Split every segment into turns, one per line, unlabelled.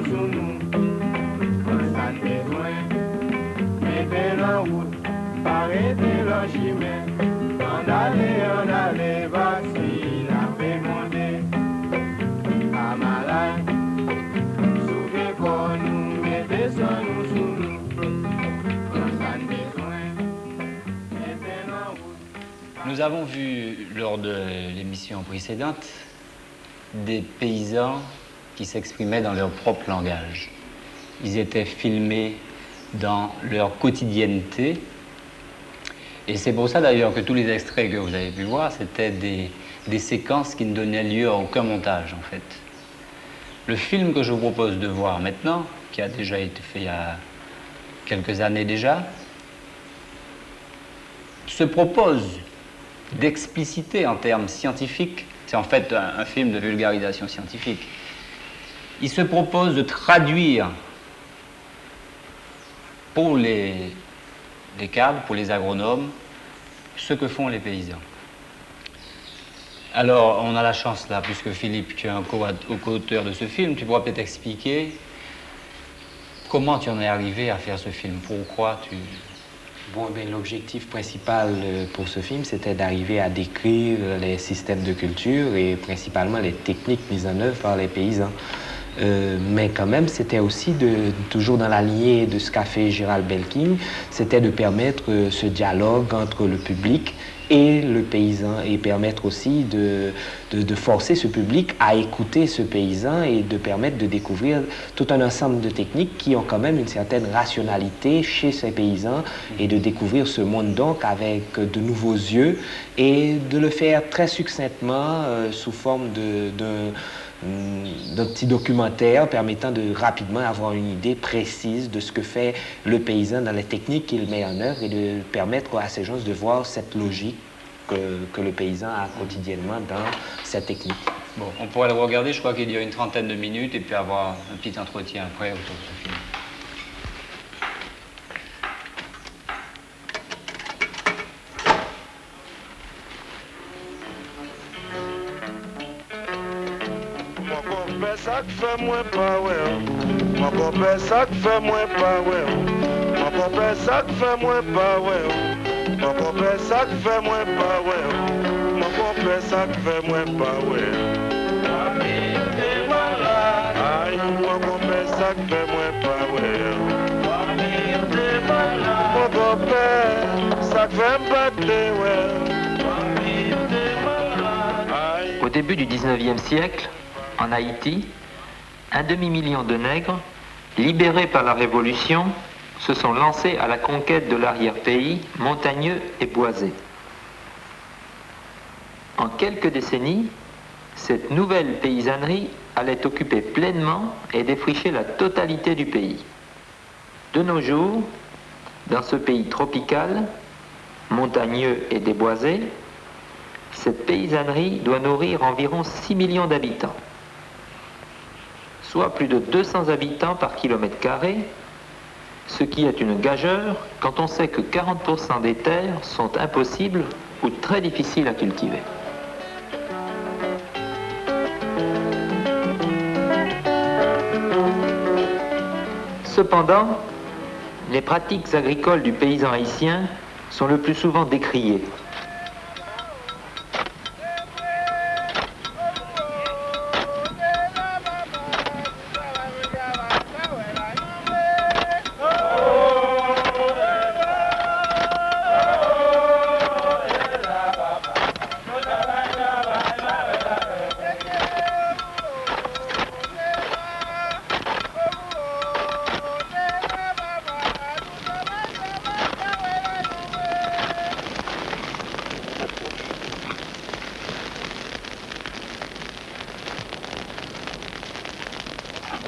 sous nous. On s'en besoin, mettez la route, arrêtez le chemin. On allait, voici la paix monter. À malade, souvez qu'on nous mettez sur nous sous nous. On s'en besoin, mettez la route.
Nous avons vu lors de l'émission précédente des paysans qui s'exprimaient dans leur propre langage. Ils étaient filmés dans leur quotidienneté. Et c'est pour ça d'ailleurs que tous les extraits que vous avez pu voir, c'était des séquences qui ne donnaient lieu à aucun montage en fait. Le film que je vous propose de voir maintenant, qui a déjà été fait il y a quelques années déjà, se propose d'expliciter en termes scientifiques, c'est en fait un film de vulgarisation scientifique, il se propose de traduire pour les cadres, pour les agronomes, ce que font les paysans. Alors, on a la chance là, puisque Philippe, tu es un co-auteur de ce film, tu pourras peut-être expliquer comment tu en es arrivé à faire ce film, pourquoi tu...
Bon, ben, l'objectif principal pour ce film, c'était d'arriver à décrire les systèmes de culture et principalement les techniques mises en œuvre par les paysans. Mais quand même, c'était aussi, toujours dans la lignée de ce qu'a fait Gérald Belkin, c'était de permettre ce dialogue entre le public et le paysan et permettre aussi de forcer ce public à écouter ce paysan et de permettre de découvrir tout un ensemble de techniques qui ont quand même une certaine rationalité chez ces paysans et de découvrir ce monde donc avec de nouveaux yeux et de le faire très succinctement sous forme d'un petit documentaire permettant de rapidement avoir une idée précise de ce que fait le paysan dans les techniques qu'il met en œuvre et de permettre à ces gens de voir cette logique que le paysan a quotidiennement dans cette technique.
Bon, on pourrait le regarder, je crois qu'il y a une trentaine de minutes et puis avoir un petit entretien après autour de ce film.
Ça fait moins pas ouais. Mon copain ça fait moins pas ouais. Mon copain ça fait moins pas ouais. Mon copain ça fait moins pas ouais. Mon copain ça fait moins pas ouais. Aïe, mon copain ça fait moins pas ouais. Mon copain ça fait pas de ouais.
Au début du 19e siècle, en Haïti, un demi-million de nègres, libérés par la Révolution, se sont lancés à la conquête de l'arrière-pays montagneux et boisé. En quelques décennies, cette nouvelle paysannerie allait occuper pleinement et défricher la totalité du pays. De nos jours, dans ce pays tropical, montagneux et déboisé, cette paysannerie doit nourrir environ 6 millions d'habitants, soit plus de 200 habitants par kilomètre carré, ce qui est une gageure quand on sait que 40% des terres sont impossibles ou très difficiles à cultiver. Cependant, les pratiques agricoles du paysan haïtien sont le plus souvent décriées.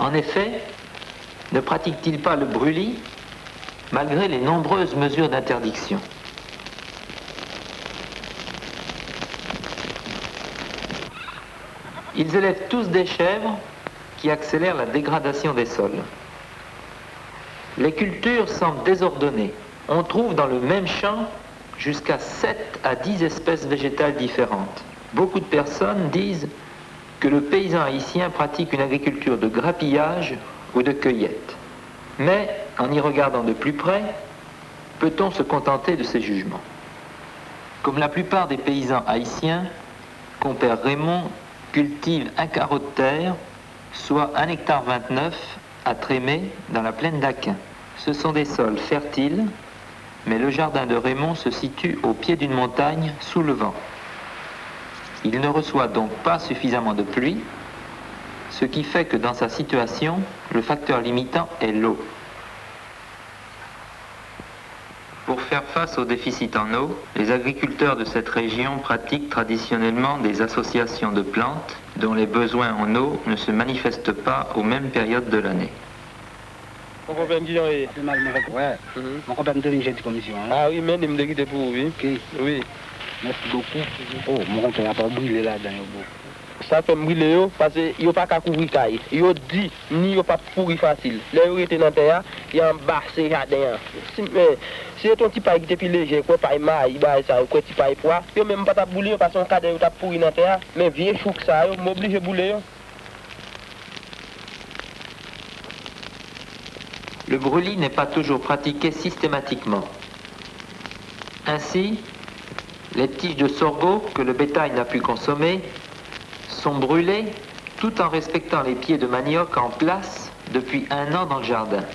En effet, ne pratique-t-il pas le brûlis malgré les nombreuses mesures d'interdiction? Ils élèvent tous des chèvres qui accélèrent la dégradation des sols. Les cultures semblent désordonnées. On trouve dans le même champ jusqu'à 7 à 10 espèces végétales différentes. Beaucoup de personnes disent que le paysan haïtien pratique une agriculture de grappillage ou de cueillette. Mais en y regardant de plus près, peut-on se contenter de ces jugements? Comme la plupart des paysans haïtiens, compère Raymond cultive un carreau de terre, soit 1,29 hectare à Trémé, dans la plaine d'Aquin. Ce sont des sols fertiles, mais le jardin de Raymond se situe au pied d'une montagne sous le vent. Il ne reçoit donc pas suffisamment de pluie, ce qui fait que dans sa situation, le facteur limitant est l'eau. Pour faire face au déficit en eau, les agriculteurs de cette région pratiquent traditionnellement des associations de plantes dont les besoins en eau ne se manifestent pas aux mêmes périodes de l'année.
Mon compagnon qui est...
Ouais. Mon compagnon de l'ingénieur de commission.
Ah oui, mais il me dit pour vous, oui.
Ok.
Oui.
Merci beaucoup. Oh, mon compagnon n'a pas brûlé là-dedans.
Ça fait me brûler parce qu'il n'y a pas qu'à couvrir caille. Il dit, ni il n'y a pas pourri facile. Là, il était dans la terre, il y a un bas, c'est jardin. Si ton petit paille qui est plus léger, quoi, paille maille, ça, quoi, petit paille poids, il n'y a même pas ta bouler parce qu'on cadre, il a pourri dans la terre. Mais vieux chou que ça, il m'oblige à bouler.
Le brûlis n'est pas toujours pratiqué systématiquement. Ainsi, les tiges de sorgho que le bétail n'a pu consommer sont brûlées tout en respectant les pieds de manioc en place depuis 1 an dans le jardin.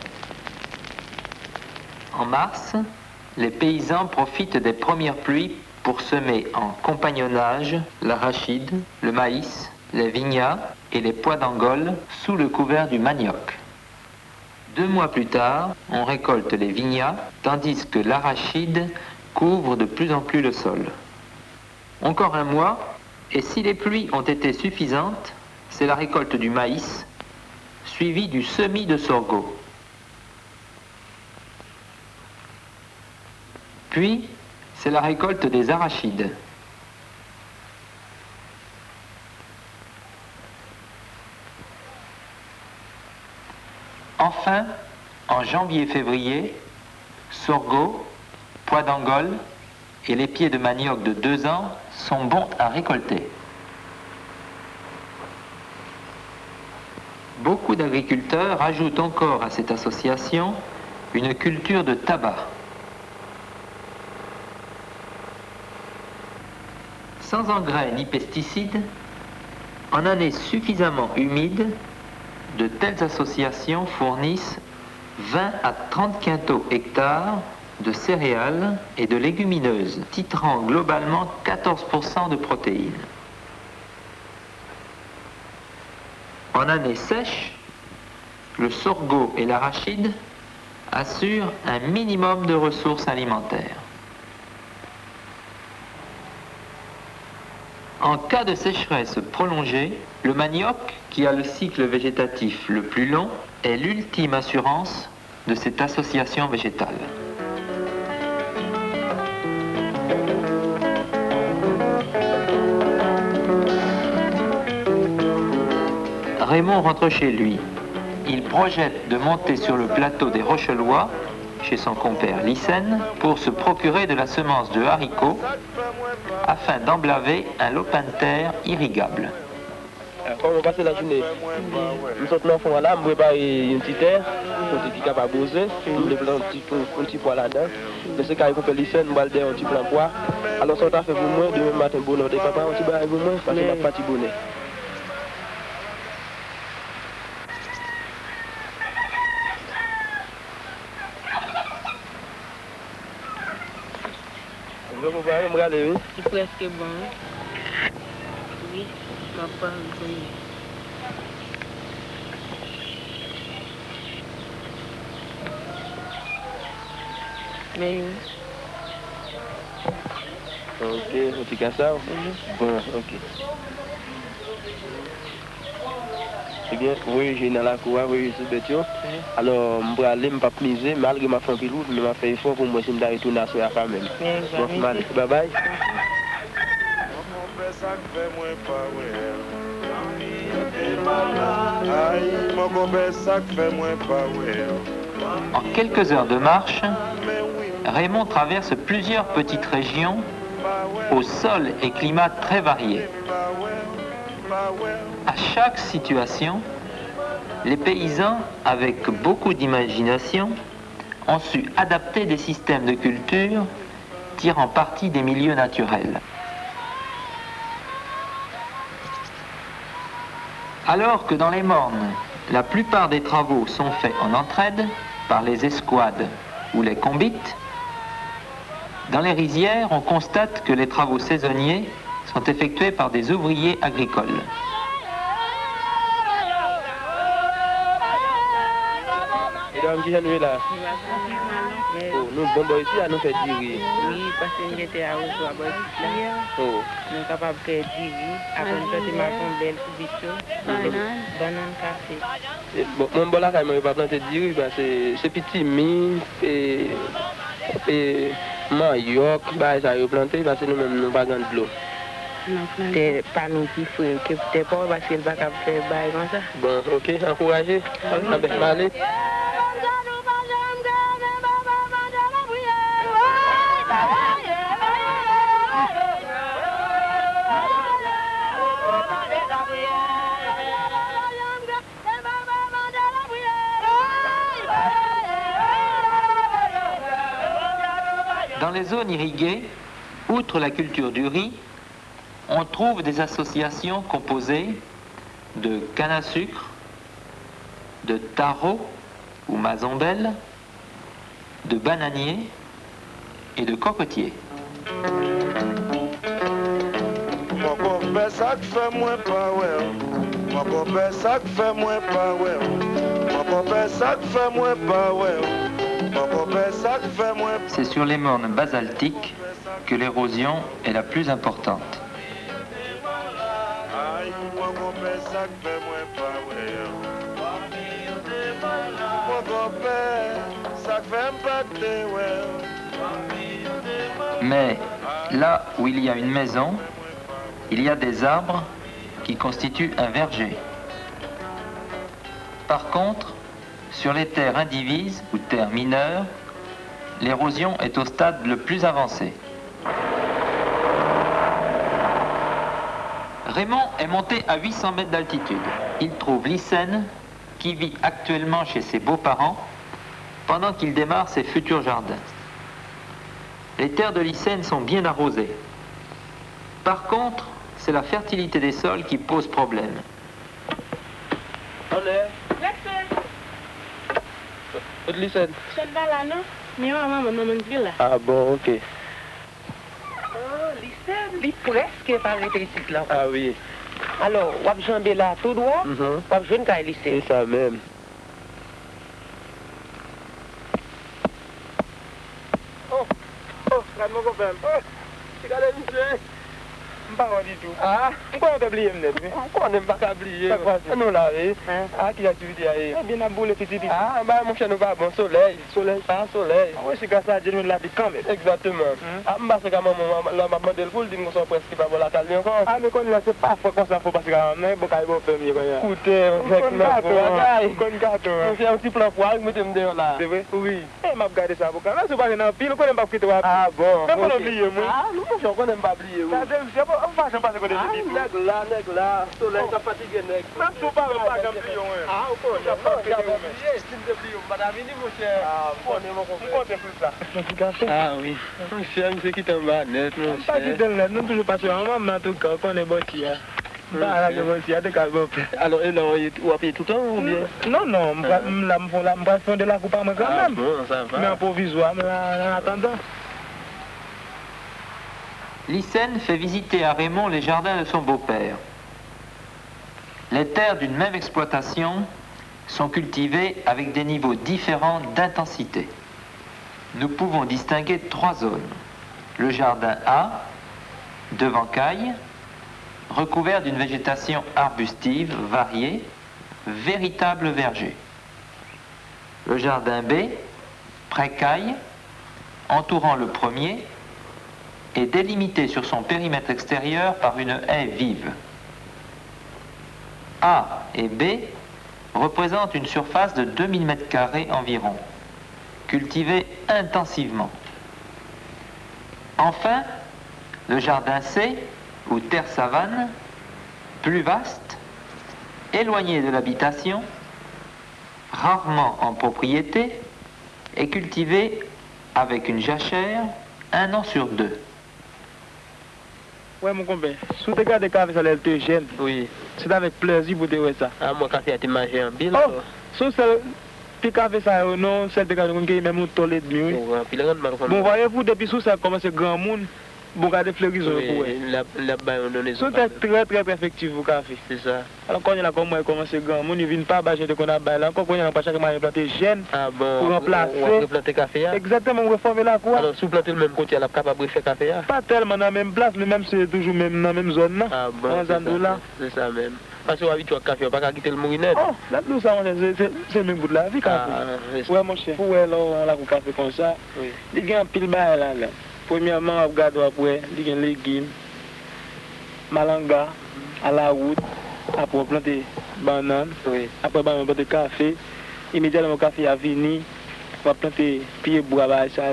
En mars, les paysans profitent des premières pluies pour semer en compagnonnage l'arachide, le maïs, les vignas et les pois d'Angole sous le couvert du manioc. 2 mois plus tard, on récolte les vignas, tandis que l'arachide couvre de plus en plus le sol. Encore 1 mois, et si les pluies ont été suffisantes, c'est la récolte du maïs, suivie du semis de sorgho. Puis, c'est la récolte des arachides. Enfin, en janvier-février, sorgho, pois d'Angole et les pieds de manioc de 2 ans sont bons à récolter. Beaucoup d'agriculteurs ajoutent encore à cette association une culture de tabac. Sans engrais ni pesticides, en année suffisamment humide, de telles associations fournissent 20 à 30 quintaux hectares de céréales et de légumineuses, titrant globalement 14% de protéines. En année sèche, le sorgho et l'arachide assurent un minimum de ressources alimentaires. En cas de sécheresse prolongée, le manioc, qui a le cycle végétatif le plus long, est l'ultime assurance de cette association végétale. Raymond rentre chez lui. Il projette de monter sur le plateau des Rochelois, chez son compère Lycène, pour se procurer de la semence de haricots afin d'emblaver un lopin de terre irrigable.
Quand on passe la journée, nous sommes dans le fond là, on prépare une petite terre, pour être capable de poser, on développe un petit poids là-dedans. De ce cas, il faut que Lycène, on va le dire un petit plan poids. Alors, ça, on a fait pour moi, demain matin, bonheur des papas, on va pour moi, parce qu'on n'a pas de bonnet.
C'est presque bon. Oui, ma part oui. Mais oui.
Ok, on t'y casse ça? Bon, ok. Eh bien, oui, j'ai dans la cour, oui, c'est bête. Alors, je vais aller, je ne vais pas miser, malgré ma fin pilote, mais je fais effort pour moi, si je retourner à la femme même. Bon, bye bye.
En quelques heures de marche, Raymond traverse plusieurs petites régions au sol et climat très variés. À chaque situation, les paysans, avec beaucoup d'imagination, ont su adapter des systèmes de culture tirant parti des milieux naturels. Alors que dans les mornes, la plupart des travaux sont faits en entraide par les escouades ou les combites, dans les rizières, on constate que les travaux saisonniers sont effectués par des ouvriers agricoles.
Madame qui est là. Oh, nous, bon, bah, ici, à nous faire dire.
Oui, parce que nous étions à Osso, à Bois-Islien.
Oh.
Nous sommes capables de faire dire. Après, nous sommes à Combel, banane, café.
Bon, mon bon là, quand même, pas planter dire, c'est petit mine et manioc, bah, ça a planté, parce que nous-mêmes, nous pas de l'eau.
C'est pas nous qui faisons, que peut-être pas, parce qu'il ne va pas faire bail comme ça.
Bon, ok, encouragé. Avec Malé.
Dans les zones irriguées, outre la culture du riz, on trouve des associations composées de canne à sucre, de taro ou mazombelle, de bananiers et de cocotiers.
Mon copain, ça fait moins pas, ouais. Mon copain, ça fait moins pas, ouais. Mon copain, ça fait moins pas, ouais. Mon copain, ça fait moins.
C'est sur les mornes basaltiques que l'érosion est la plus importante.
Aïe, mon copain, ça fait moins pas, ouais. Mon copain, ça fait pas de, ouais.
Mais là où il y a une maison, il y a des arbres qui constituent un verger. Par contre, sur les terres indivises ou terres mineures, l'érosion est au stade le plus avancé. Raymond est monté à 800 mètres d'altitude. Il trouve Lycène, qui vit actuellement chez ses beaux-parents, pendant qu'il démarre ses futurs jardins. Les terres de Lycène sont bien arrosées. Par contre, c'est la fertilité des sols qui pose problème.
On est. Lycène.
C'est pas là, non? Mais maman, maman, là.
Ah bon, ok.
Oh, lycée, il est presque pas arrêté ici, là.
Ah oui.
Alors, on va jamber là tout droit, on va jouer un lycée.
C'est ça même. Oh, regarde mon copain. Oh, regarde monsieur. Pas du tout. Ah, pourquoi on oublié net? Pourquoi on n'aime pas oublier? Nous là, ah, qui activité est? Eh bien, la boule petit. Ah, bah mon cher nous va bon soleil, pas soleil. Oui, c'est grâce à Dieu nous l'a dit quand même. Exactement. Ah, bah c'est quand même la maman de l'poule dit qu'on soit presque pas pour la calmer encore. Ah, mais quand là c'est pas faut comme ça faut parce que on est beaucoup bon premier quoi. Écoutez, on fait un gâteau. On fait un petit plan poire, mettez-moi dehors là. C'est vrai? Oui. Eh, m'a regardé ça beaucoup. Là c'est pas dans pile, on connaît pas quitter. Ah bon. Mais pas oublier moi. Ah, nous on connaît pas oublier. On va pas passer côté de nèg là, soleil ça fatigue nèg. Même si pas gamblion. Ah, on peut pas oublier, s'il te plaît, madame ni mon cher. Ah, on compte plus ça. Ah oui. Mon cher, c'est qui t'en va net, mon cher. Pas qui t'en net, nous toujours passer en maman tout cas qu'on est bâti là. Bah là que bâti de calme. Alors et là on va payer tout le temps ou bien? Non, là me faire de la coupe à moi quand même. Bon, ça va. Mais en provisoire, mais en attendant.
Lycène fait visiter à Raymond les jardins de son beau-père. Les terres d'une même exploitation sont cultivées avec des niveaux différents d'intensité. Nous pouvons distinguer 3 zones. Le jardin A, devant caille, recouvert d'une végétation arbustive variée, véritable verger. Le jardin B, près caille, entourant le premier, est délimité sur son périmètre extérieur par une haie vive. A et B représentent une surface de 2000 m² environ, cultivée intensivement. Enfin, le jardin C, ou terre savane, plus vaste, éloigné de l'habitation, rarement en propriété, est cultivé avec une jachère 1 an sur 2.
Ouais, mon compère, si tu regardes le café, ça l'air te gêne.
Oui.
C'est avec plaisir pour te voir ça.
Ah, moi, café a été mangé en pile.
Oh, so c'est café ça, non, c'est de café même un toilette mieux. Bon, voyez-vous, depuis que ça a commencé grand monde, bon, regardez fleurison pour c'est très effectif au café.
C'est ça.
Alors quand il a commencé grand monde, il vient pas bâcher de qu'on a bail là, encore quand il a pas chaque moyen planter gène pour remplacer.
On va planter café.
Exactement, on reformer la quoi.
Alors, si vous plantez le même côté, elle est capable de faire café.
Pas tellement dans la même place, mais même c'est toujours même dans la même zone là.
Ah bon, c'est ça même. Parce qu'on habitué au café, on va pas quitter le mourinette.
Oh, là tout ça c'est le même bout de la vie café. Ouais mon cher. Ouais là on a café comme ça.
Oui.
Il y a un pile bail là. Premièrement, on regarde après, il y a des légumes, malanga, à la route, après on plante des bananes, après on plante des café, immédiatement le café a fini, on va planter pieds bois à ça.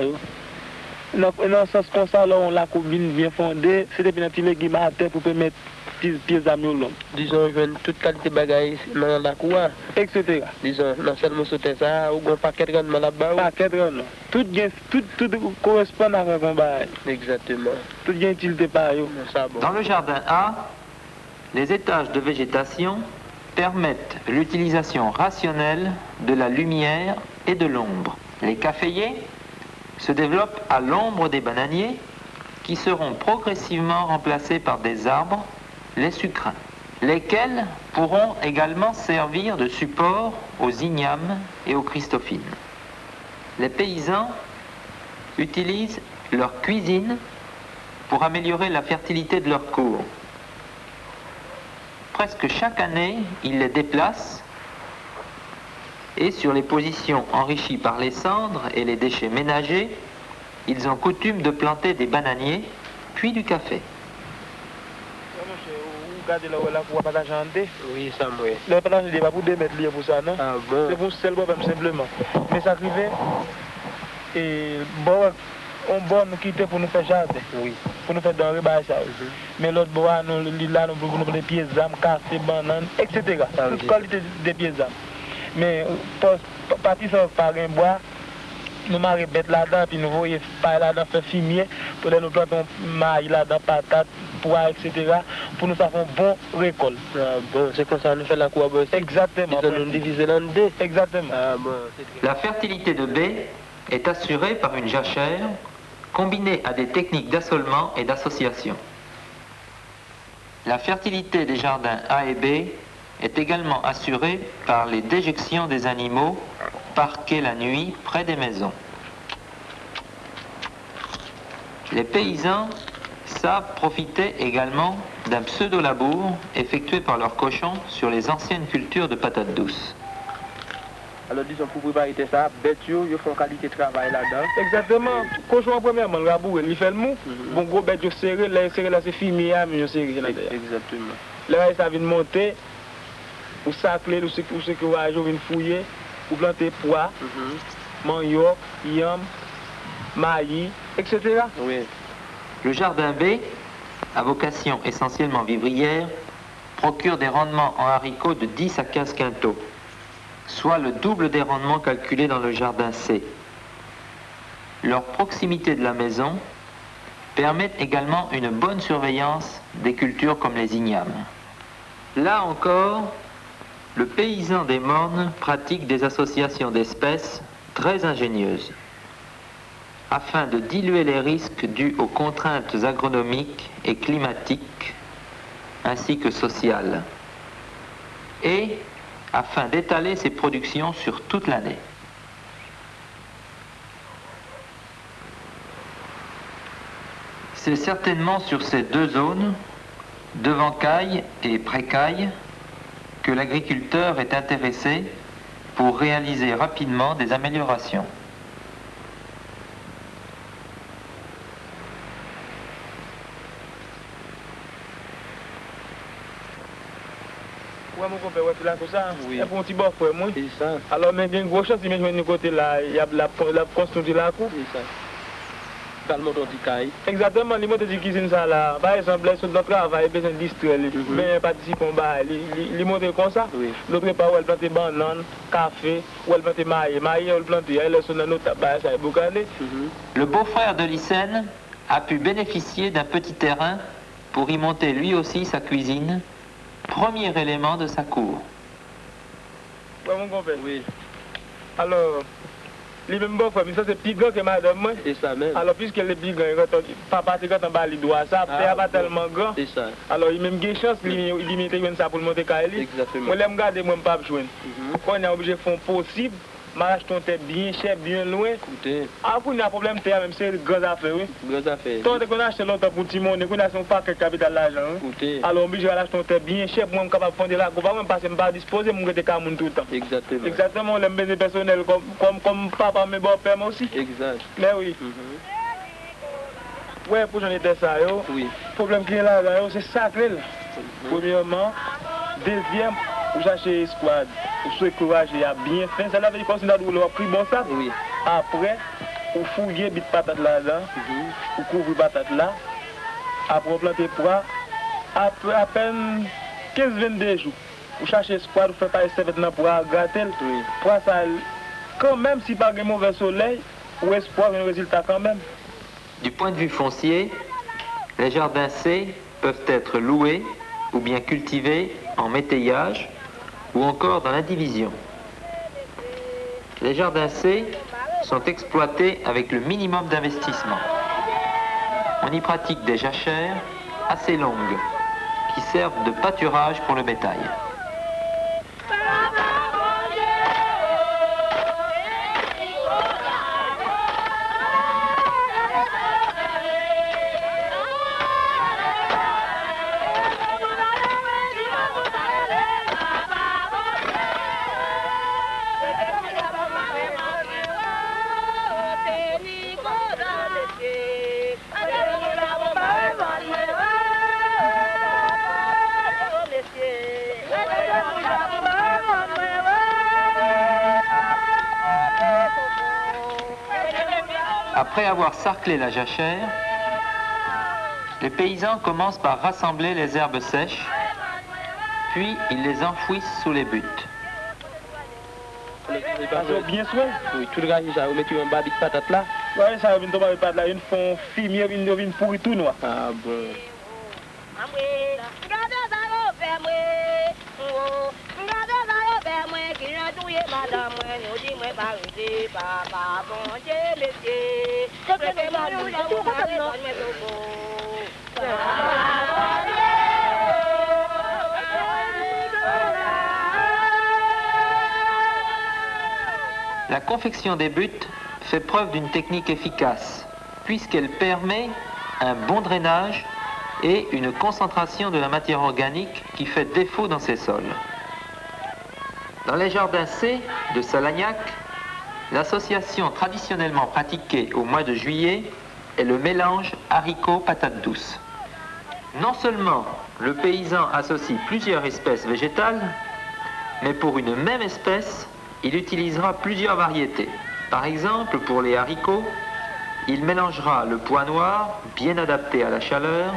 Dans le sens comme ça, là, on la combine bien fondée, c'est des petits légumes à terre pour permettre pieds à mieux long.
Disons, je veux toute qualité de bagaille dans la cour,
etc.
Disons, dans celle où sauter ça, ou un paquet de rendement là-bas.
Paquet de rendement. Tout correspond à un combat.
Exactement.
Tout bien utilité par eux.
Dans le jardin A, les étages de végétation permettent l'utilisation rationnelle de la lumière et de l'ombre. Les caféiers se développent à l'ombre des bananiers qui seront progressivement remplacés par des arbres, les sucrins, lesquels pourront également servir de support aux ignames et aux christophines. Les paysans utilisent leur cuisine pour améliorer la fertilité de leurs cours. Presque chaque année, ils les déplacent et sur les positions enrichies par les cendres et les déchets ménagers, ils ont coutume de planter des bananiers, puis du café.
Oui, ça me le partage n'est pas pour 2 mètres pour ça, non?
Ah bon?
C'est pour seul problème simplement. Mais ça arrive, et bon, on bon nous quitter pour nous faire jardin. Oui. Pour nous faire dans le ça. Mais l'autre bois, nous là, nous prenons des pieds d'âme, café, bananes, etc. Toute qualité de pieds d'âme. Mais partir par un bois, nous marrer bête là-dedans, puis nous voyons pas là-dedans faire fumier, pour nous plantons maïs là-dedans, patates, pois, etc. Pour nous faire une bonne récolte.
Ah bon, c'est comme ça nous fait la cour.
Exactement.
Ils nous diviser en deux.
Exactement.
Ah bon, la fertilité de baies est assurée par une jachère combinée à des techniques d'assolement et d'association. La fertilité des jardins A et B est également assurée par les déjections des animaux parqués la nuit près des maisons. Les paysans savent profiter également d'un pseudo-labour effectué par leurs cochons sur les anciennes cultures de patates douces.
Alors disons pour préparer ça, bête ils font qualité de travail là-dedans. Exactement. Cochon premièrement, le labour, il fait le mou. Bon gros bête serré, là c'est fumier, mais serré là.
Exactement.
Là ça vient monter. Ou sacler, ou ce que vous avez fouiller, ou planter pois, manioc, yam, maïs, etc.
Oui. Le jardin B, à vocation essentiellement vivrière, procure des rendements en haricots de 10 à 15 quintaux, soit le double des rendements calculés dans le jardin C. Leur proximité de la maison permet également une bonne surveillance des cultures comme les ignames. Là encore, le paysan des Mornes pratique des associations d'espèces très ingénieuses afin de diluer les risques dus aux contraintes agronomiques et climatiques ainsi que sociales et afin d'étaler ses productions sur toute l'année. C'est certainement sur ces deux zones, Devancaille et Précaille, que l'agriculteur est intéressé pour réaliser rapidement des améliorations.
Ouais, mon compère, ouais, c'est là comme ça. Oui. Il y a un petit bord pour moi.
C'est ça.
Alors, mais il y a une grosse chance, si je mets de côté là, il y a la construction de la cour.
C'est ça.
calme ton petit caille.
Exactement, les motos de cuisine ça là. Par exemple, sur notre travail, besoin de distraire, mais participer au bar, les motos comme ça. L'autre part, elle plante banane, café, ou elle plante maille, elle plante, elle sont dans notre tabac, ça est beaucoup.
Le beau-frère de Lycène a pu bénéficier d'un petit terrain pour y monter lui aussi sa cuisine, premier élément de sa cour.
Oui, mon compère. Oui. Alors, les mêmes beaux-frères, mais ça c'est plus grand que madame moi.
C'est ça même.
Alors, puisqu'elle est plus grand, papa, c'est quand on bat les doigts, ça, père pas tellement grand.
C'est ça.
Alors, il même des chances, il met ça pour le monter Kaili.
Exactement.
Moi, je me garde, moi, je ne pas jouer. Quand on est obligé de faire possible, m'achète ton terre bien cher, bien loin.
Écoutez.
Ah, pour il y a un problème, même c'est une grosse affaire, oui.
Grosse affaire.
Tant qu'on a acheté longtemps pour Timon, on a son paquet de capital d'argent.
Écoutez.
Alors, obligé d'acheter ton terre bien cher pour moi, capable de fonder la coupe, même parce que je ne pas disposer, je vais tout le temps.
Exactement.
Exactement, les besoins personnels comme papa, mes beaux-pères aussi.
Exact.
Mais oui. Ouais, pour j'en étais ça, yo.
Oui.
Le problème qui est là, c'est sacré. Premièrement. Deuxième, vous cherchez escouade. Vous soyez courageux, à bien fait. Ça veut dire qu'on a pris bon ça.
Oui.
Après, vous fouillez bit patate là-dedans. Vous couvrez patate là. Après, vous plantez poids. Après, à peine 15-22 jours. Vous cherchez escouade, vous faites pas essayer maintenant pour gratter.
Oui.
Pour ça, quand même, si pas de mauvais soleil, ou espoir un résultat quand même.
Du point de vue foncier, les jardins C peuvent être loués ou bien cultivés en métayage ou encore dans l'indivision. Les jardins C sont exploités avec le minimum d'investissement. On y pratique des jachères assez longues qui servent de pâturage pour le bétail. Après avoir sarclé la jachère, les paysans commencent par rassembler les herbes sèches, puis ils les enfouissent sous les buttes.
Bien sûr.
Oui, tout le gars, ça, vous mettez un bas de patate là.
Oui, ça vient tomber pas là, une fond fumier, une pourri tout noir.
Ah bon.
La confection des buttes fait preuve d'une technique efficace, puisqu'elle permet un bon drainage et une concentration de la matière organique qui fait défaut dans ces sols. Dans les jardins C de Salagnac, l'association traditionnellement pratiquée au mois de juillet est le mélange haricots-patates douces. Non seulement le paysan associe plusieurs espèces végétales, mais pour une même espèce, il utilisera plusieurs variétés. Par exemple, pour les haricots, il mélangera le pois noir, bien adapté à la chaleur,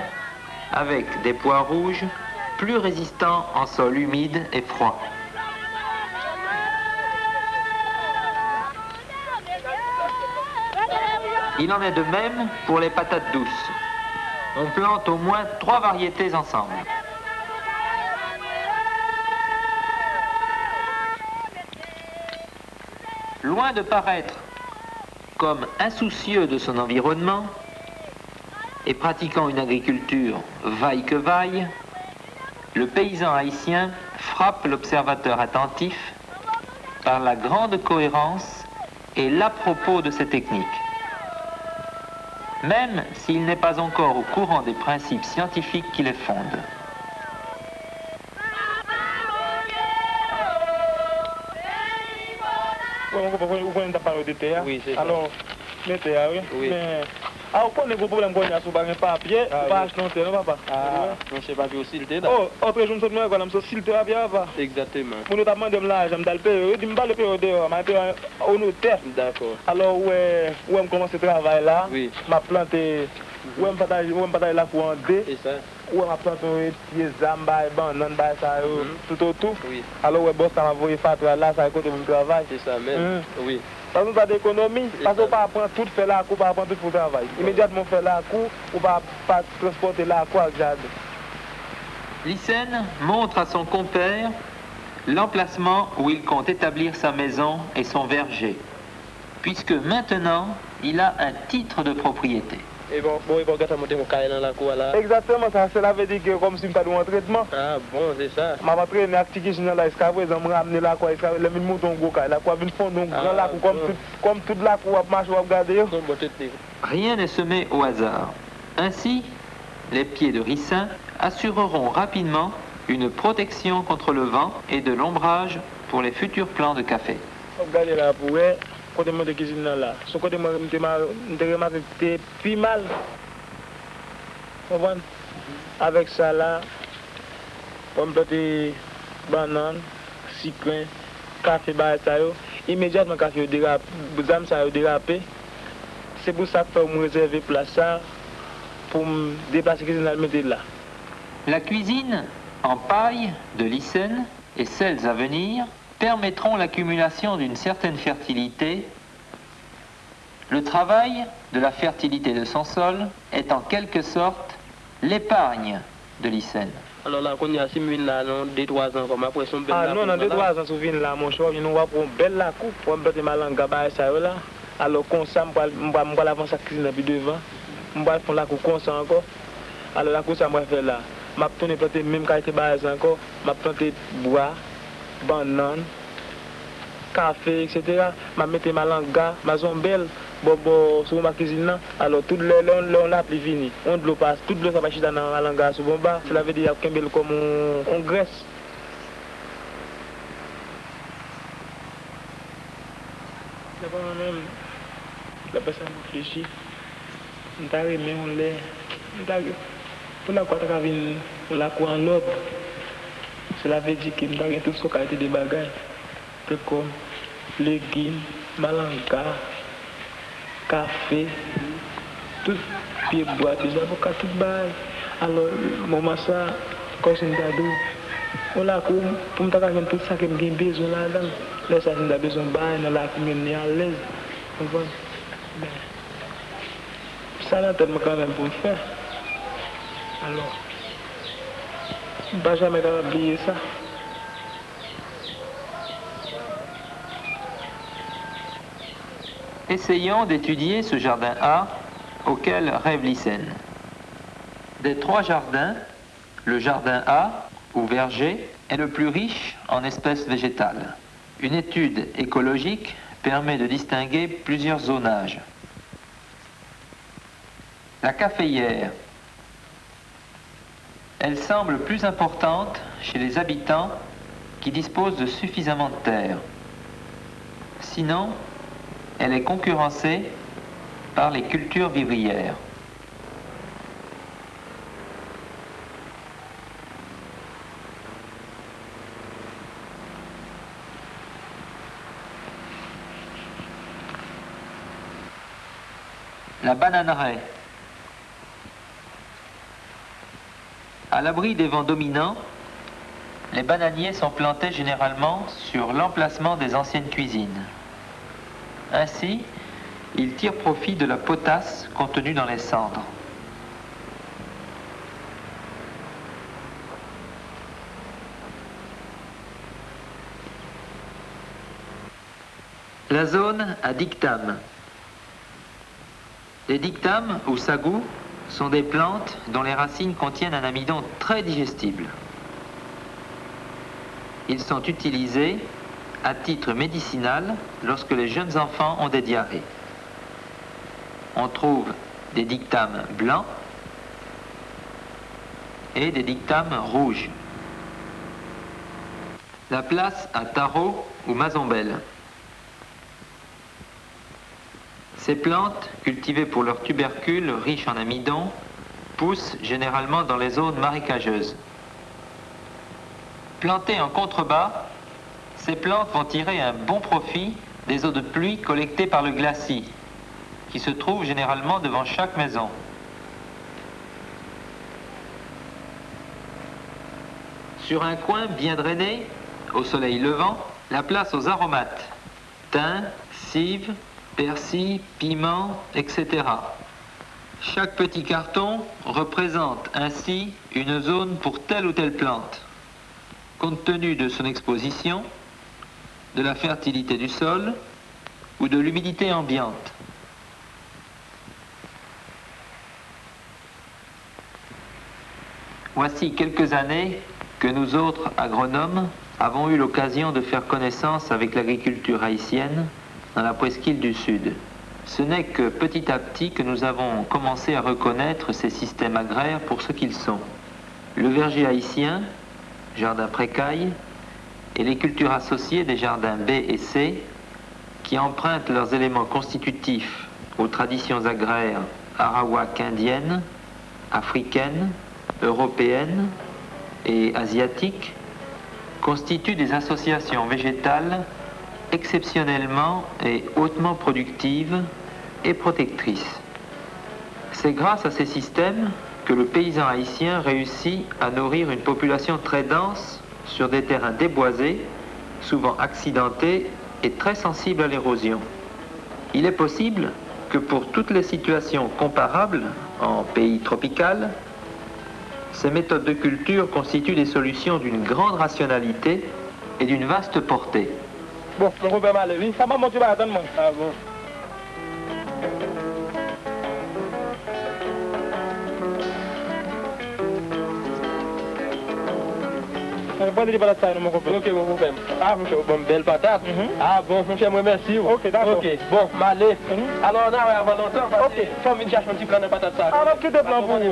avec des pois rouges, plus résistants en sol humide et froid. Il en est de même pour les patates douces. On plante au moins 3 variétés ensemble. Loin de paraître comme insoucieux de son environnement et pratiquant une agriculture vaille que vaille, le paysan haïtien frappe l'observateur attentif par la grande cohérence et l'à-propos de ses techniques. Même s'il n'est pas encore au courant des principes scientifiques qui les fondent.
Vous pouvez parler de terre.
Oui, c'est ça.
Alors, les terres, oui.
Oui.
Mais Ah, on connaît vos problèmes qu'on a sur un papier, ou pas acheter un terrain, papa.
Ah, non, je sais pas, aussi le là.
Oh, autre jour, je me suis dit, s'il te va bien, papa.
Exactement.
Pour nous demander de l'argent, je me dis, je me le payer dehors, je me payer au notaire.
D'accord.
Alors, ouais, où je commence le travail là,
oui.
Je planté, où je partage la cour en D.
C'est ça.
Où je planté des zambas, banane, ça, tout autour.
Oui.
Alors, ouais, boss, ça m'a envoyé faire là, ça a côté de mon travail.
C'est ça même. Oui.
Ça nous a d'économie, parce qu'on ne peut pas apprendre tout faire la cour, pas apprendre tout pour le travail. Immédiatement faire la cour, ou pas transporter la cour avec jardin.
Lycène montre à son compère l'emplacement où il compte établir sa maison et son verger, puisque maintenant, il a un titre de propriété.
Et bon, il va monter mon cahier dans la cour là.
Exactement, ça, cela veut dire que comme si je suis en traitement.
Ah bon, c'est ça.
Je vais entraîner à Tikishina là, jusqu'à présent, je vais ramener la cour, je vais monter un gros cahier, la cour va fondre un grand lac, comme toute la cour va marcher, va regarder.
Rien n'est semé au hasard. Ainsi, les pieds de ricin assureront rapidement une protection contre le vent et de l'ombrage pour les futurs plants de café.
Regardez là, pour côté de cuisine là. Ce côté moi je remarqué que c'était plus mal. Avec ça là, on planter banane, sucre, café ça immédiatement café dérape, zam ça dérapé. C'est pour ça que je réserver place ça pour me déplacer cuisine là mettre là.
La cuisine en paille de Lycène et celles à venir permettront l'accumulation d'une certaine fertilité. Le travail de la fertilité de son sol est en quelque sorte l'épargne de Lycène.
Alors là, quand il y a 6 000 là, 2-3 ans, comme après son bel
Ah non, dans 2-3 ans, souviens là, mon choix, nous va pour une belle la coupe, pour me ma langue à ça là. Alors comme ça, je vais avancer la cuisine depuis devant, je vais faire la coupe comme ça encore. Alors la coupe ça, je vais faire là. Je vais tourner planter même qualité base encore, je vais planter bois, banane, café, etc. Je vais mettre ma langue, ma zone belle. Bon, sur ma cuisine, alors tout le long là, plus fini. On de l'eau passe, tout l'eau ça va chier dans la langue sur bon bas. Cela veut dire qu'il y a comme on graisse. C'est pas moi-même. La personne réfléchit. On t'a remis, on l'a. Pour la quoi tu as vu la quoi en l'autre. Cela veut dire qu'il y a tout ce qualité de bagages. Comme légumes, malanga. Café, tout pied bois, des avocats, tout bail. Alors, maman ça, quand c'est un dado, on l'a pour me faire tout ça que j'ai besoin là-dedans. Là, ça, j'ai besoin de bail, on l'a pour me à l'aise. Ça, là, tellement quand même pour me faire. Alors, je ne vais jamais oublier ça.
Essayons d'étudier ce jardin A auquel rêve Lycène. Des 3 jardins, le jardin A, ou verger, est le plus riche en espèces végétales. Une étude écologique permet de distinguer plusieurs zonages. La caféière, elle semble plus importante chez les habitants qui disposent de suffisamment de terre. Sinon, elle est concurrencée par les cultures vivrières. La bananeraie. À l'abri des vents dominants, les bananiers sont plantés généralement sur l'emplacement des anciennes cuisines. Ainsi, ils tirent profit de la potasse contenue dans les cendres. La zone à dictame. Les dictames ou sagous sont des plantes dont les racines contiennent un amidon très digestible. Ils sont utilisés à titre médicinal lorsque les jeunes enfants ont des diarrhées. On trouve des dictames blancs et des dictames rouges. La place à Tarot ou Mazombelle. Ces plantes, cultivées pour leurs tubercules riches en amidon, poussent généralement dans les zones marécageuses. Plantées en contrebas, ces plantes vont tirer un bon profit des eaux de pluie collectées par le glacis, qui se trouve généralement devant chaque maison. Sur un coin bien drainé, au soleil levant, la place aux aromates, thym, cive, persil, piment, etc. Chaque petit carton représente ainsi une zone pour telle ou telle plante, compte tenu de son exposition, de la fertilité du sol ou de l'humidité ambiante. Voici quelques années que nous autres agronomes avons eu l'occasion de faire connaissance avec l'agriculture haïtienne dans la presqu'île du Sud. Ce n'est que petit à petit que nous avons commencé à reconnaître ces systèmes agraires pour ce qu'ils sont. Le verger haïtien, jardin précaille, et les cultures associées des jardins B et C, qui empruntent leurs éléments constitutifs aux traditions agraires arawak indiennes, africaines, européennes et asiatiques, constituent des associations végétales exceptionnellement et hautement productives et protectrices. C'est grâce à ces systèmes que le paysan haïtien réussit à nourrir une population très dense sur des terrains déboisés, souvent accidentés et très sensibles à l'érosion. Il est possible que pour toutes les situations comparables en pays tropical, ces méthodes de culture constituent des solutions d'une grande rationalité et d'une vaste portée.
Bon, mon copain m'a levé. Ça m'a monté par attendre. Ah bon. Pas de patate ça, mon copain.
Ok, mon copain. Ah, mon cher, bon, belle patate. Ah, bon, mon cher, moi, merci.
Ok, d'accord.
Ok, bon, m'aller. Alors, on a avant longtemps. Ok, faut venir chercher un petit plan de patate ça.
Ah, on va quitter le plan pour vous.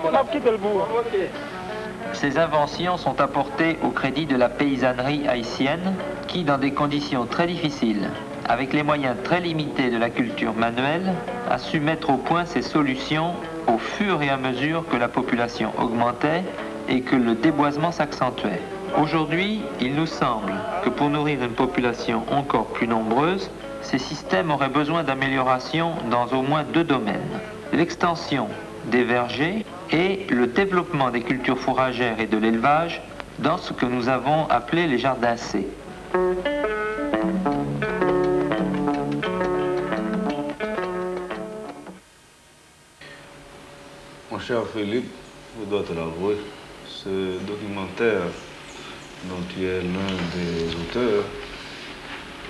On
va quitter le bout.
Ok.
Ces inventions sont apportées au crédit de la paysannerie haïtienne qui, dans des conditions très difficiles, avec les moyens très limités de la culture manuelle, a su mettre au point ces solutions au fur et à mesure que la population augmentait et que le déboisement s'accentuait. Aujourd'hui, il nous semble que pour nourrir une population encore plus nombreuse, ces systèmes auraient besoin d'amélioration dans au moins 2 domaines. L'extension des vergers et le développement des cultures fourragères et de l'élevage dans ce que nous avons appelé les jardins C.
Mon cher Philippe, je dois te l'avouer, ce documentaire dont tu es l'un des auteurs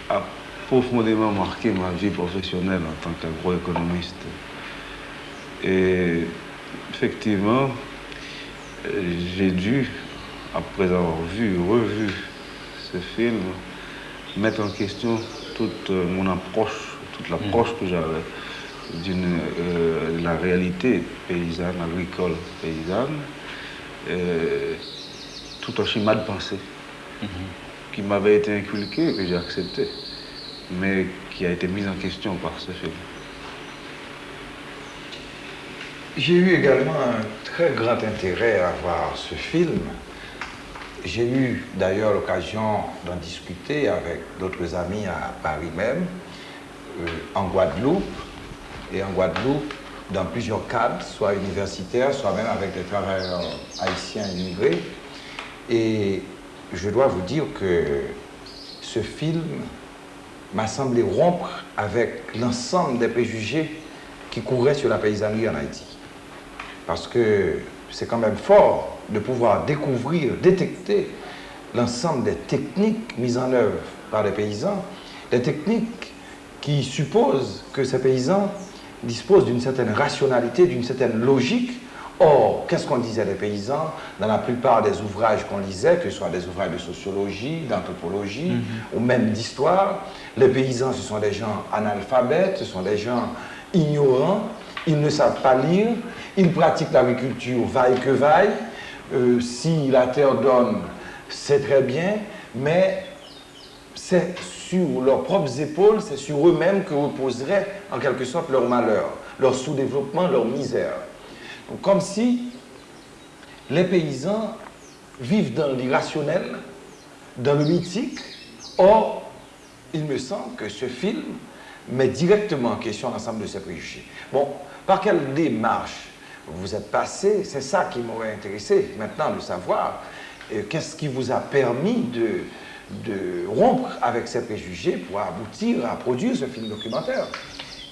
a profondément marqué ma vie professionnelle en tant qu'agroéconomiste. Et effectivement, j'ai dû, après avoir revu ce film, mettre en question toute mon approche, toute l'approche que j'avais de la réalité paysanne, agricole paysanne, tout un schéma de pensée qui m'avait été inculqué, que j'ai accepté, mais qui a été mis en question par ce film.
J'ai eu également un très grand intérêt à voir ce film. J'ai eu d'ailleurs l'occasion d'en discuter avec d'autres amis à Paris même, en Guadeloupe, et en Guadeloupe, dans plusieurs cadres, soit universitaires, soit même avec des travailleurs haïtiens immigrés. Et je dois vous dire que ce film m'a semblé rompre avec l'ensemble des préjugés qui couraient sur la paysannerie en Haïti. Parce que c'est quand même fort de pouvoir découvrir, détecter l'ensemble des techniques mises en œuvre par les paysans, des techniques qui supposent que ces paysans disposent d'une certaine rationalité, d'une certaine logique. Or, qu'est-ce qu'on disait des paysans dans la plupart des ouvrages qu'on lisait, que ce soit des ouvrages de sociologie, d'anthropologie ou même d'histoire? Les paysans, ce sont des gens analphabètes, ce sont des gens ignorants, ils ne savent pas lire, ils pratiquent l'agriculture vaille que vaille. Si la terre donne, c'est très bien, mais c'est sur leurs propres épaules, c'est sur eux-mêmes que reposerait en quelque sorte leur malheur, leur sous-développement, leur misère. Donc, comme si les paysans vivent dans l'irrationnel, dans le mythique. Or, il me semble que ce film met directement en question l'ensemble de ces préjugés. Bon, par quelle démarche vous êtes passé? C'est ça qui m'aurait intéressé maintenant de savoir. Qu'est-ce qui vous a permis de rompre avec ces préjugés pour aboutir à produire ce film documentaire?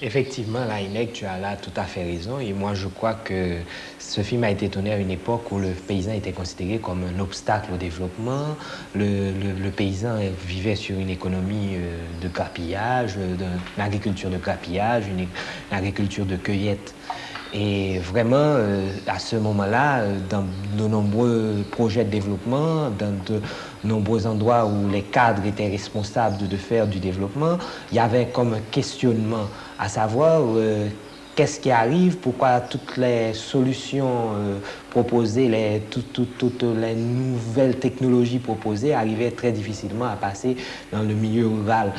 Effectivement, Laïnek, tu as là tout à fait raison. Et moi, je crois que ce film a été tourné à une époque où le paysan était considéré comme un obstacle au développement. Le paysan vivait sur une économie de grappillage, d'une agriculture de grappillage, une agriculture de cueillette. Et vraiment, à ce moment-là, dans de nombreux projets de développement, dans de nombreux endroits où les cadres étaient responsables de faire du développement, il y avait comme un questionnement à savoir qu'est-ce qui arrive, pourquoi toutes les solutions proposées, toutes les nouvelles technologies proposées arrivaient très difficilement à passer dans le milieu rural.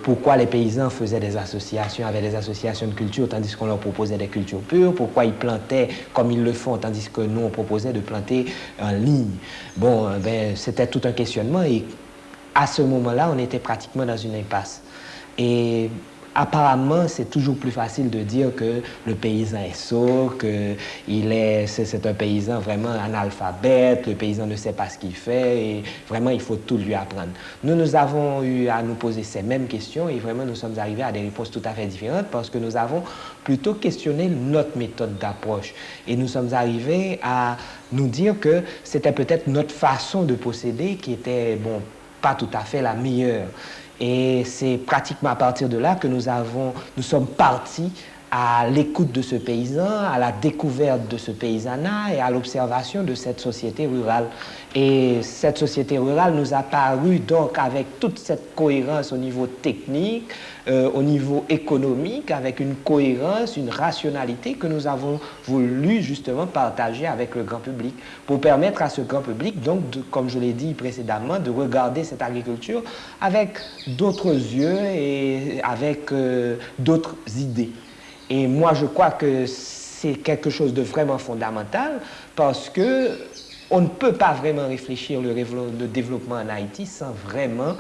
Pourquoi les paysans faisaient des associations, avaient des associations de culture, tandis qu'on leur proposait des cultures pures. Pourquoi ils plantaient comme ils le font, tandis que nous, on proposait de planter en ligne. Bon, c'était tout un questionnement et à ce moment-là, on était pratiquement dans une impasse. Et apparemment, c'est toujours plus facile de dire que le paysan est sourd, que c'est un paysan vraiment analphabète, le paysan ne sait pas ce qu'il fait et vraiment, il faut tout lui apprendre. Nous avons eu à nous poser ces mêmes questions et vraiment, nous sommes arrivés à des réponses tout à fait différentes parce que nous avons plutôt questionné notre méthode d'approche. Et nous sommes arrivés à nous dire que c'était peut-être notre façon de procéder qui était, bon, pas tout à fait la meilleure. Et c'est pratiquement à partir de là que nous sommes partis à l'écoute de ce paysan, à la découverte de ce paysanat et à l'observation de cette société rurale. Et cette société rurale nous a paru donc avec toute cette cohérence au niveau technique, au niveau économique, avec une cohérence, une rationalité que nous avons voulu justement partager avec le grand public pour permettre à ce grand public, donc, comme je l'ai dit précédemment, de regarder cette agriculture avec d'autres yeux et avec d'autres idées. Et moi, je crois que c'est quelque chose de vraiment fondamental parce que on ne peut pas vraiment réfléchir le développement en Haïti sans vraiment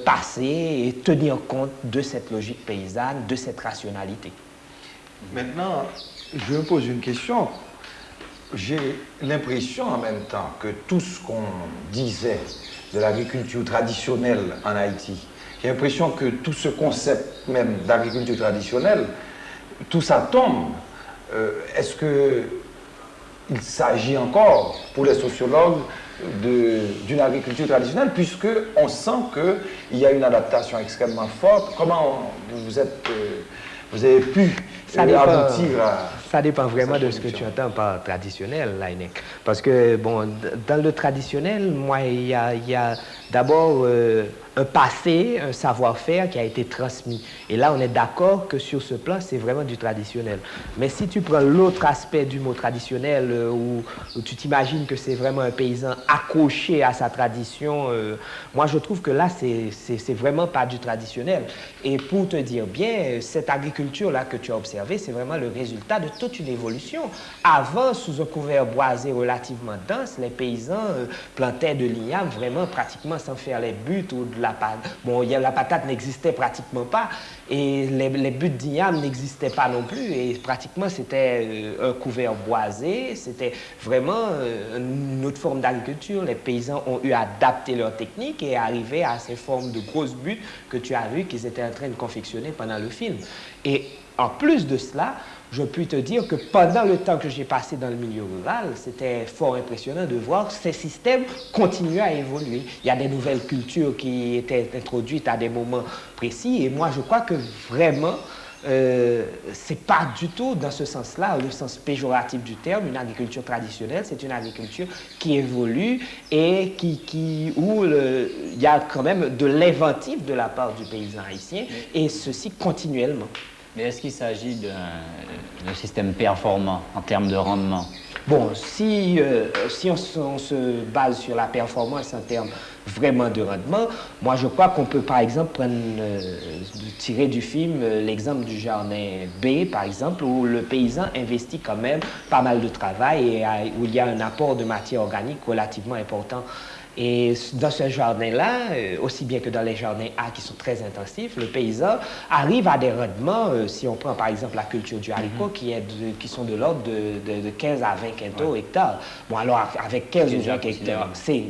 passer et tenir compte de cette logique paysanne, de cette rationalité.
Maintenant, je me pose une question. J'ai l'impression en même temps que tout ce qu'on disait de l'agriculture traditionnelle en Haïti, j'ai l'impression que tout ce concept même d'agriculture traditionnelle, tout ça tombe. Est-ce qu'il s'agit encore, pour les sociologues, d'une agriculture traditionnelle, puisqu'on sent qu'il y a une adaptation extrêmement forte? Comment vous avez pu aboutir à...
Ça dépend vraiment de ce que tu entends par traditionnel, Laïnek. Parce que, bon, dans le traditionnel, moi, il y a d'abord un passé, un savoir-faire qui a été transmis. Et là, on est d'accord que sur ce plan, c'est vraiment du traditionnel. Mais si tu prends l'autre aspect du mot traditionnel, où tu t'imagines que c'est vraiment un paysan accroché à sa tradition, moi, je trouve que là, c'est vraiment pas du traditionnel. Et pour te dire bien, cette agriculture-là que tu as observée, c'est vraiment le résultat de toute une évolution. Avant, sous un couvert boisé relativement dense, les paysans plantaient de l'igname vraiment pratiquement sans faire les buts ou de la patate. Bon, la patate n'existait pratiquement pas et les buts d'igname n'existaient pas non plus et pratiquement c'était un couvert boisé, c'était vraiment une autre forme d'agriculture. Les paysans ont eu à adapter leur technique et arriver à ces formes de grosses buttes que tu as vues qu'ils étaient en train de confectionner pendant le film. Et en plus de cela, je puis te dire que pendant le temps que j'ai passé dans le milieu rural, c'était fort impressionnant de voir ces systèmes continuer à évoluer. Il y a des nouvelles cultures qui étaient introduites à des moments précis et moi je crois que vraiment c'est pas du tout dans ce sens-là, le sens péjoratif du terme, une agriculture traditionnelle, c'est une agriculture qui évolue et où il y a quand même de l'inventif de la part du paysan haïtien et ceci continuellement.
Mais est-ce qu'il s'agit d'un système performant en termes de rendement?
Bon, si on se base sur la performance en termes vraiment de rendement, moi je crois qu'on peut par exemple tirer du film l'exemple du jardin B, par exemple, où le paysan investit quand même pas mal de travail et où il y a un apport de matière organique relativement important. Et dans ce jardin-là, aussi bien que dans les jardins A qui sont très intensifs, le paysan arrive à des rendements, si on prend par exemple la culture du haricot, qui sont de l'ordre de 15 à 20 quintaux hectares. Bon, alors avec 15 ou 20 hectares, c'est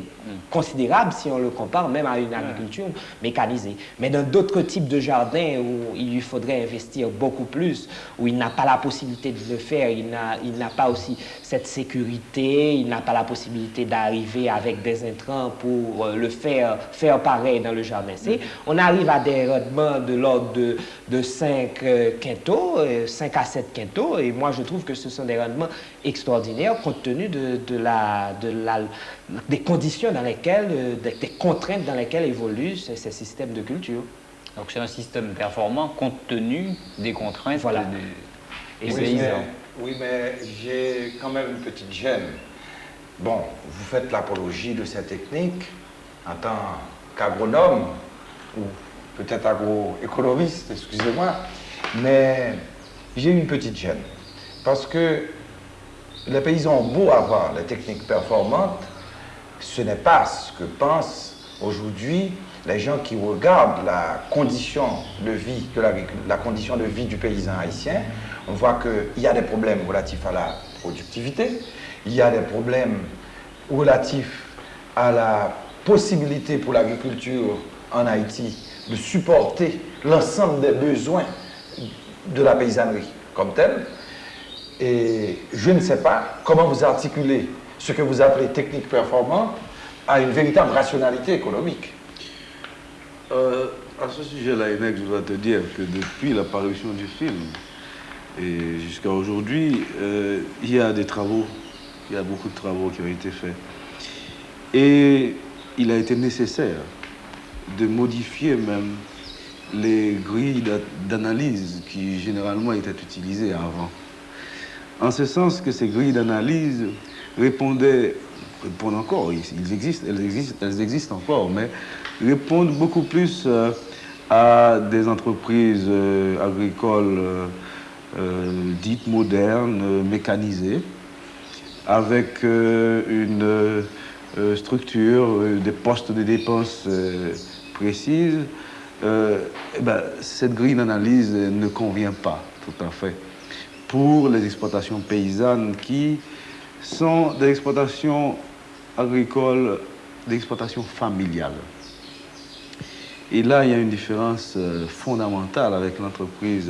considérable si on le compare même à une agriculture mécanisée. Mais dans d'autres types de jardins où il lui faudrait investir beaucoup plus, où il n'a pas la possibilité de le faire, il n'a pas aussi cette sécurité, il n'a pas la possibilité d'arriver avec des intrants pour le faire pareil dans le jardin C. On arrive à des rendements de l'ordre de 5 quintaux, 5 à 7 quintaux, et moi je trouve que ce sont des rendements extraordinaires compte tenu des conditions dans lesquelles, des contraintes dans lesquelles évoluent ces systèmes de culture.
Donc c'est un système performant compte tenu des contraintes des
oui,
paysans.
Oui, mais j'ai quand même une petite gêne. Bon, vous faites l'apologie de ces techniques en tant qu'agronome ou peut-être agroéconomiste, excusez-moi, mais j'ai une petite gêne parce que les paysans ont beau avoir les techniques performantes, ce n'est pas ce que pensent aujourd'hui les gens qui regardent la condition de vie la condition de vie du paysan haïtien. On voit qu'il y a des problèmes relatifs à la productivité, il y a des problèmes relatifs à la possibilité pour l'agriculture en Haïti de supporter l'ensemble des besoins de la paysannerie comme telle. Et je ne sais pas comment vous articulez ce que vous appelez technique performante à une véritable rationalité économique.
À ce sujet-là, Enek, je dois te dire que depuis la parution du film et jusqu'à aujourd'hui, il y a des travaux, il y a beaucoup de travaux qui ont été faits. Et il a été nécessaire de modifier même les grilles d'analyse qui généralement étaient utilisées avant. En ce sens que ces grilles d'analyse répondent encore, elles existent encore, mais répondent beaucoup plus à des entreprises agricoles dites modernes, mécanisées, avec une structure, des postes de dépenses précises. Cette grille d'analyse ne convient pas tout à fait pour les exploitations paysannes qui sont des exploitations agricoles, des exploitations familiales. Et là, il y a une différence fondamentale avec l'entreprise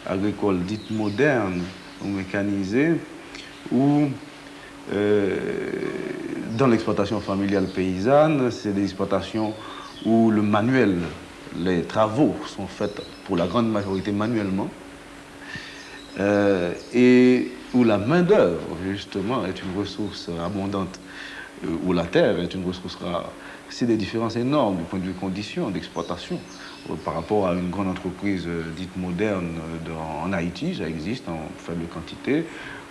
agricole dite moderne ou mécanisée, où dans l'exploitation familiale paysanne, c'est des exploitations où le manuel, les travaux sont faits pour la grande majorité manuellement, et où la main-d'œuvre, justement, est une ressource abondante, où la terre est une ressource rare. C'est des différences énormes du point de vue conditions d'exploitation par rapport à une grande entreprise dite moderne en Haïti, ça existe en faible quantité,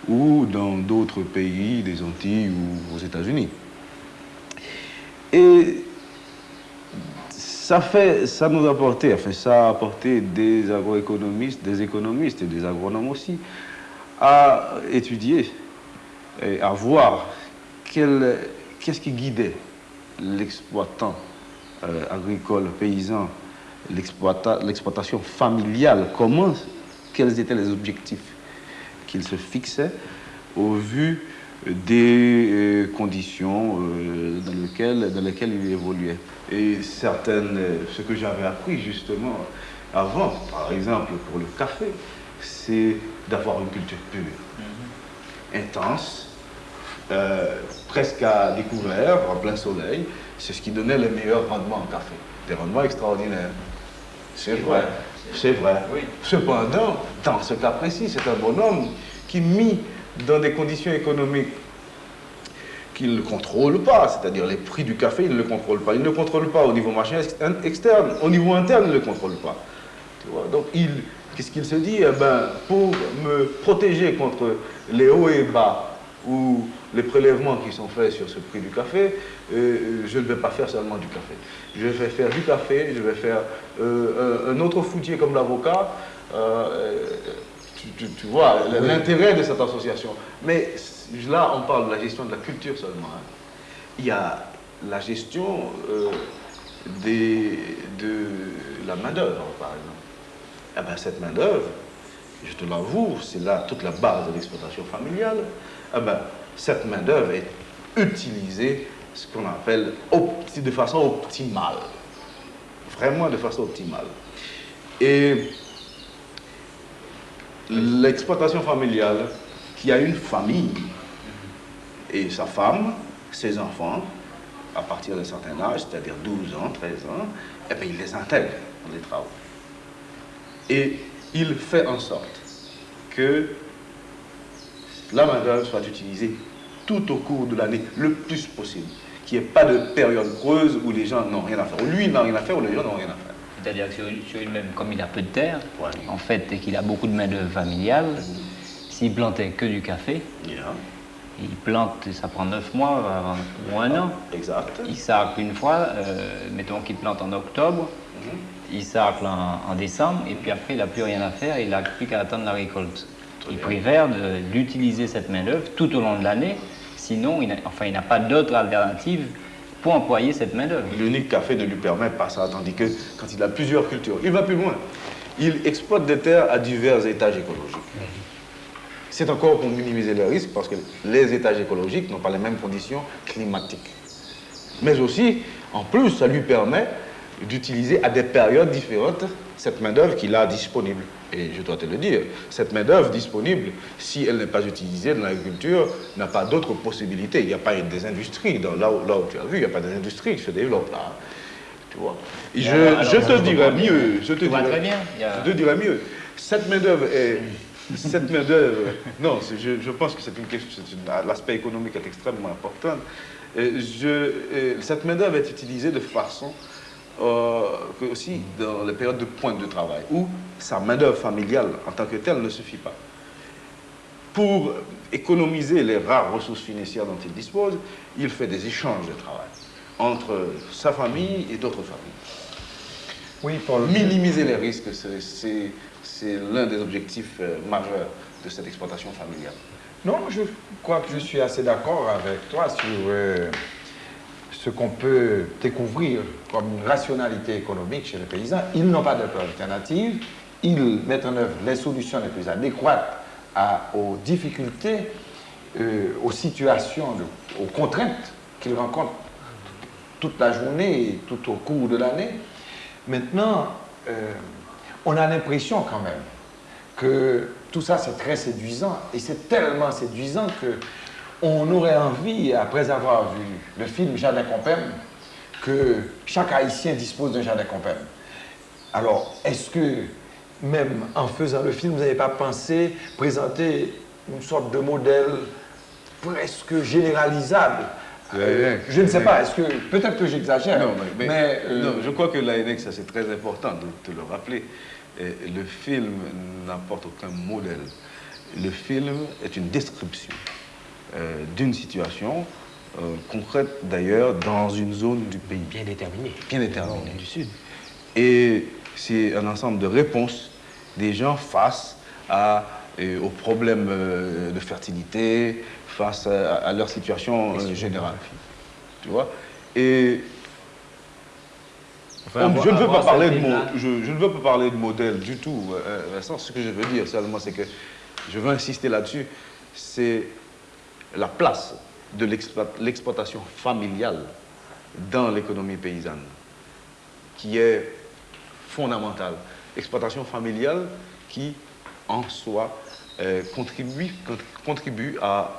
ou dans d'autres pays, des Antilles ou aux États-Unis. Et ça a apporté des agroéconomistes, des économistes et des agronomes aussi à étudier et à voir qu'est-ce qui guidait l'exploitant agricole, paysan, l'exploitation familiale, quels étaient les objectifs qu'il se fixait au vu des conditions dans lesquelles il évoluait. Et ce que j'avais appris justement avant, par exemple pour le café, c'est d'avoir une culture pure, intense, presque à découvert, en plein soleil. C'est ce qui donnait les meilleurs rendements en café, des rendements extraordinaires. C'est vrai, c'est vrai. Oui. Cependant, dans ce cas précis, c'est un bonhomme qui, mis dans des conditions économiques qu'il ne contrôle pas, c'est-à-dire les prix du café, il ne le contrôle pas. Il ne le contrôle pas au niveau marché externe, au niveau interne, il ne le contrôle pas. Tu vois? Donc, qu'est-ce qu'il se dit? Pour me protéger contre les hauts et bas ou les prélèvements qui sont faits sur ce prix du café, je ne vais pas faire seulement du café. Je vais faire du café, je vais faire un autre foutier comme l'avocat. Tu vois l'intérêt de cette association. Mais là, on parle de la gestion de la culture seulement. Hein. Il y a la gestion de la main-d'œuvre, par exemple. Eh bien, cette main-d'œuvre, je te l'avoue, c'est là toute la base de l'exploitation familiale. Eh bien, cette main-d'œuvre est utilisée, ce qu'on appelle de façon optimale. Vraiment de façon optimale. Et l'exploitation familiale, qui a une famille, et sa femme, ses enfants, à partir d'un certain âge, c'est-à-dire 12 ans, 13 ans, eh bien, il les intègre dans les travaux. Et il fait en sorte que la main-d'œuvre soit utilisée tout au cours de l'année, le plus possible. Qu'il n'y ait pas de période creuse où les gens n'ont rien à faire. Ou lui, il n'a rien à faire, ou les gens n'ont rien à faire.
C'est-à-dire que sur lui-même, comme il a peu de terre, en fait, et qu'il a beaucoup de main-d'œuvre familiale, s'il plantait que du café, il plante, ça prend 9 mois ou 1 an.
Exact.
Il sacre une fois, mettons qu'il plante en octobre, il sacre en décembre, et puis après, il n'a plus rien à faire, il n'a plus qu'à attendre la récolte. Il préfère d'utiliser cette main-d'œuvre tout au long de l'année, sinon, il n'a pas d'autre alternative pour employer cette main-d'œuvre.
L'unique café ne lui permet pas ça, tandis que quand il a plusieurs cultures, il va plus loin. Il exploite des terres à divers étages écologiques. C'est encore pour minimiser les risques, parce que les étages écologiques n'ont pas les mêmes conditions climatiques. Mais aussi, en plus, ça lui permet d'utiliser à des périodes différentes cette main-d'œuvre qu'il a disponible. Et je dois te le dire, cette main-d'œuvre disponible, si elle n'est pas utilisée dans l'agriculture, n'a pas d'autre possibilité. Il n'y a pas des industries, là où tu as vu, il n'y a pas d'industrie qui se développent là. Tu vois. Et je te dirais mieux. Je te dirais mieux. Cette main-d'œuvre est. Cette main-d'œuvre. Non, je pense que c'est une question. L'aspect économique est extrêmement important. Cette main-d'œuvre est utilisée de façon. Que aussi dans les périodes de pointe de travail, où sa main-d'œuvre familiale en tant que telle ne suffit pas. Pour économiser les rares ressources financières dont il dispose, il fait des échanges de travail entre sa famille et d'autres familles.
Oui, Paul.
Minimiser les risques, c'est l'un des objectifs majeurs de cette exploitation familiale.
Non, je crois que je suis assez d'accord avec toi sur ce qu'on peut découvrir comme une rationalité économique chez les paysans. Ils n'ont pas d'autre alternative. Ils mettent en œuvre les solutions les plus adéquates aux difficultés, aux situations, aux contraintes qu'ils rencontrent toute la journée et tout au cours de l'année. Maintenant, on a l'impression quand même que tout ça c'est très séduisant, et c'est tellement séduisant que on aurait envie, après avoir vu le film Jardin Compème, que chaque Haïtien dispose d'un jardin Compème. Alors, est-ce que, même en faisant le film, vous n'avez pas pensé présenter une sorte de modèle presque généralisable? Je ne sais pas, est-ce que, peut-être que j'exagère,
non, non, je crois que l'ANEX, ça c'est très important de te le rappeler. Le film n'apporte aucun modèle. Le film est une description d'une situation concrète d'ailleurs dans une zone du pays.
Bien déterminée.
Bien déterminée. Du Sud. Et c'est un ensemble de réponses des gens face aux problèmes de fertilité, face à leur situation générale. Tu vois. Et enfin, je ne veux pas parler de modèle du tout. Ce que je veux dire seulement, c'est que je veux insister là-dessus, c'est la place de l'exploitation familiale dans l'économie paysanne, qui est fondamentale. Exploitation familiale qui, en soi, contribue à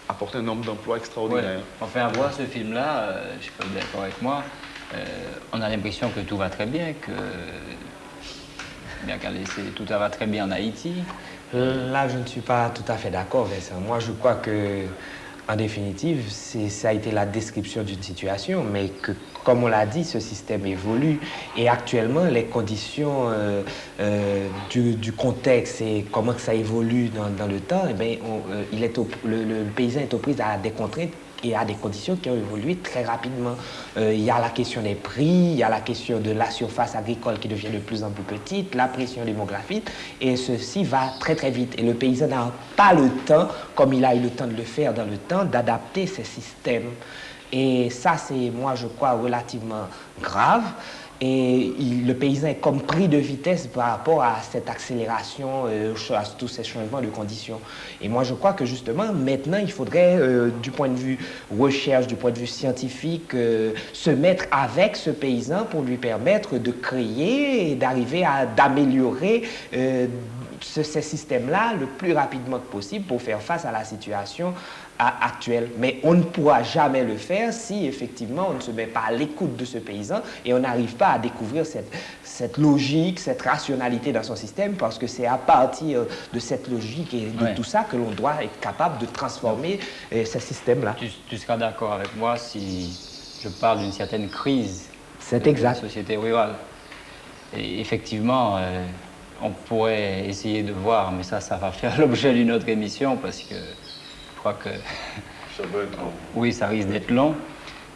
apporter un nombre d'emplois extraordinaire.
Ouais. Enfin, à voir ce film-là, je ne suis pas d'accord avec moi, on a l'impression que tout va très bien, tout va très bien en Haïti.
Là, je ne suis pas tout à fait d'accord, Vincent. Moi, je crois que En définitive, ça a été la description d'une situation, mais que, comme on l'a dit, ce système évolue. Et actuellement, les conditions du contexte et comment que ça évolue dans le temps, eh bien, le paysan est aux prises à des contraintes et à des conditions qui ont évolué très rapidement. Il y a la question des prix, il y a la question de la surface agricole qui devient de plus en plus petite, la pression démographique, et ceci va très très vite. Et le paysan n'a pas le temps, comme il a eu le temps de le faire dans le temps, d'adapter ces systèmes. Et ça, c'est, moi, je crois, relativement grave. Et le paysan est comme pris de vitesse par rapport à cette accélération, à tous ces changements de conditions. Et moi, je crois que justement, maintenant, il faudrait, du point de vue recherche, du point de vue scientifique, se mettre avec ce paysan pour lui permettre de créer et d'arriver à d'améliorer ces systèmes-là le plus rapidement que possible pour faire face à la situation actuelle. Mais on ne pourra jamais le faire si effectivement on ne se met pas à l'écoute de ce paysan et on n'arrive pas à découvrir cette logique, cette rationalité dans son système, parce que c'est à partir de cette logique et de tout ça que l'on doit être capable de transformer ce système-là.
Tu seras d'accord avec moi si je parle d'une certaine crise
de la
société rurale. Et effectivement, on pourrait essayer de voir, mais ça va faire l'objet d'une autre émission, parce que je crois que...
Ça va être long.
Oui, ça risque d'être long,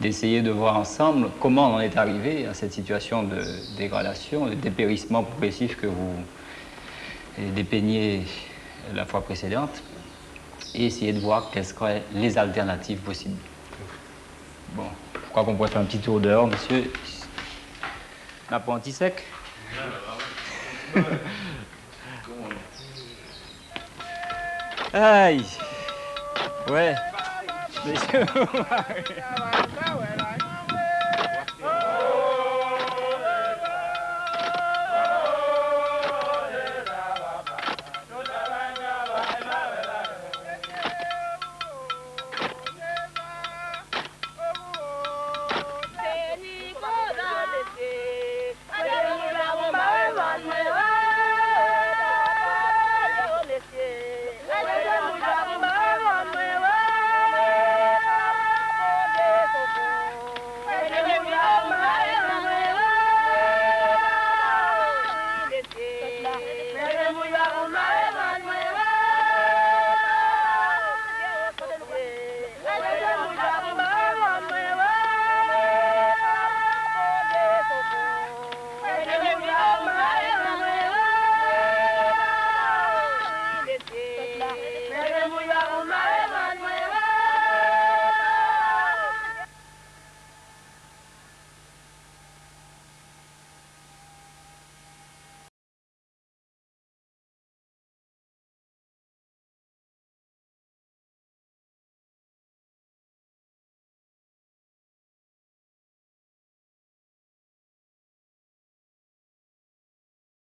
d'essayer de voir ensemble comment on en est arrivé à cette situation de dégradation, de dépérissement progressif que vous dépeignez la fois précédente, et essayer de voir quelles seraient les alternatives possibles. Bon, je crois qu'on pourrait faire un petit tour dehors, monsieur. L'apprenti sec. Aïe. Ouais. Messieurs.